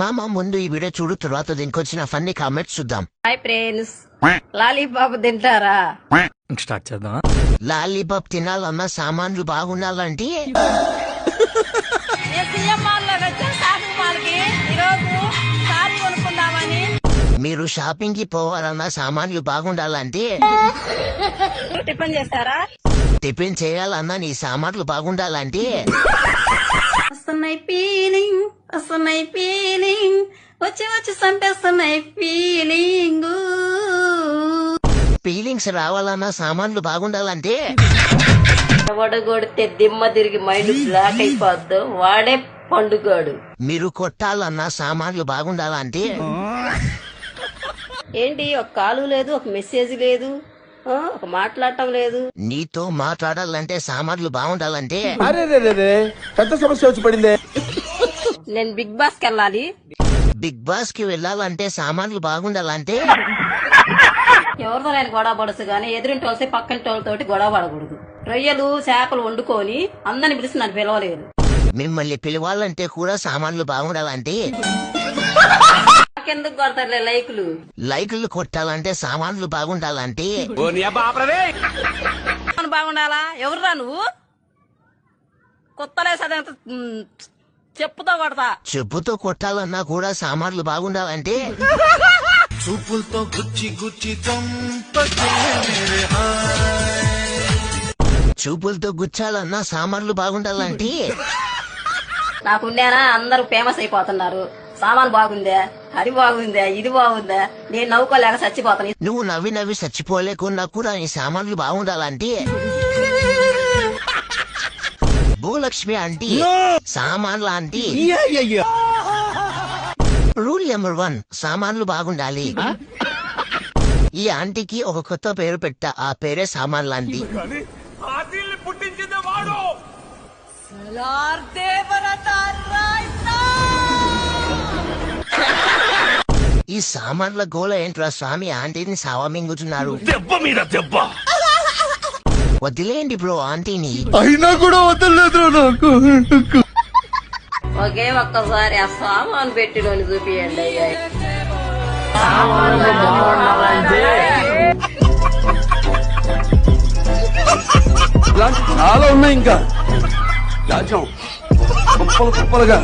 మామ ముందు ఈ వీడియో చూడు, తర్వాత దీనికి వచ్చిన ఫన్నీ కామెంట్స్ చూద్దాం. హాయ్ ఫ్రెండ్స్, లాలీపాప్ తింటారా? స్టార్ట్ చేద్దాం. లాలీపాప్ తినాలన్నా సామాన్లు బాగుండాలంటే మీరు షాపింగ్ కి పోవాలన్నా సామాన్లు బాగుండాలంటే టిఫిన్ చేస్తారా? టిఫిన్ చేయాలన్నా నీ సామాన్లు బాగుండాలంటే వస్తున్నాయి ఫీలింగ్ వచ్చి వచ్చి చంపేస్తున్నాయి ఫీలింగ్స్ రావాలన్నా సామాన్లు బాగుండాలంటే వడగొడితే దిమ్మ తిరిగి మైండ్ బ్లాక్ అయిపోద్దు, వాడే పండుగాడు. మీరు కొట్టాలన్నా సామాన్లు బాగుండాలంటే ఏంటి, ఒక కాలు లేదు, ఒక మెసేజ్ లేదు, ఒక మాట్లాడటం లేదు. నీతో మాట్లాడాలంటే సామాన్లు బాగుండాలంటే పెద్ద సమస్య వచ్చి పడిందే. నేను బిగ్ బాస్ కి వెళ్ళాలి. బిగ్ బాస్ కి వెళ్ళాలంటే సామాన్లు బాగుండాలంటే ఎవరితో నేను గొడవ పడచ్చు గానీ ఎదురింటి వాళ్ళతో పక్కింటి వాళ్ళతోటి గొడవ పడకూడదు. రొయ్యలు చేపలు వండుకొని అందరిని పిలిచి నన్ను పిలవలేదు. మిమ్మల్ని పిలవాలంటే కూడా సామాన్లు బాగుండాలంటే నాకెందుకు కొడతారులే లైకులు? లైకులు కొట్టాలంటే సామాన్లు బాగుండాలంటే బాగుండాలా? ఎవరురా నువ్వు? కొత్తలే సరే చెప్పుతో కొడతా. చెప్పుతో కొట్టాలన్నా కూడా సామాన్లు బాగుండాలంటే చూపులతో గుచ్చి గుచ్చి చూపులతో గుచ్చాలన్నా సామాన్లు బాగుండాలంటే నాకుండేనా అందరూ ఫేమస్ అయిపోతున్నారు. సామాన్ బాగుందా, అది బాగుందా, ఇది బాగుందా, నేను నవ్వుకోలేక చచ్చిపోతాను. నువ్వు నవ్వి నవ్వి చచ్చిపోలేకున్నా కూడా నీ సామాన్లు బాగుండాలంటే భూలక్ష్మి ఆంటీ సామాన్ల ఆంటీ. రూల్ నెంబర్ 1, సామాన్లు బాగుండాలి. ఈ ఆంటీకి ఒక కొత్త పేరు పెట్టా, ఆ పేరే సామాన్ల ఆంటీ. ఈ సామాన్ల గోల ఏంట్రా స్వామి, ఆంటీని సావమింగుతున్నారు. దెబ్బ మీద దెబ్బ. వదిలేండి బ్రో ఆంటీని. అయినా కూడా వదలలేదు నాకు. ఒకే ఒక్కసారి ఆ సామాన్ పెట్టినోని చూపియండి అయ్యా. చాలా ఉన్నాయి ఇంకా. రాజ్యం కుప్పలు కుప్పలుగా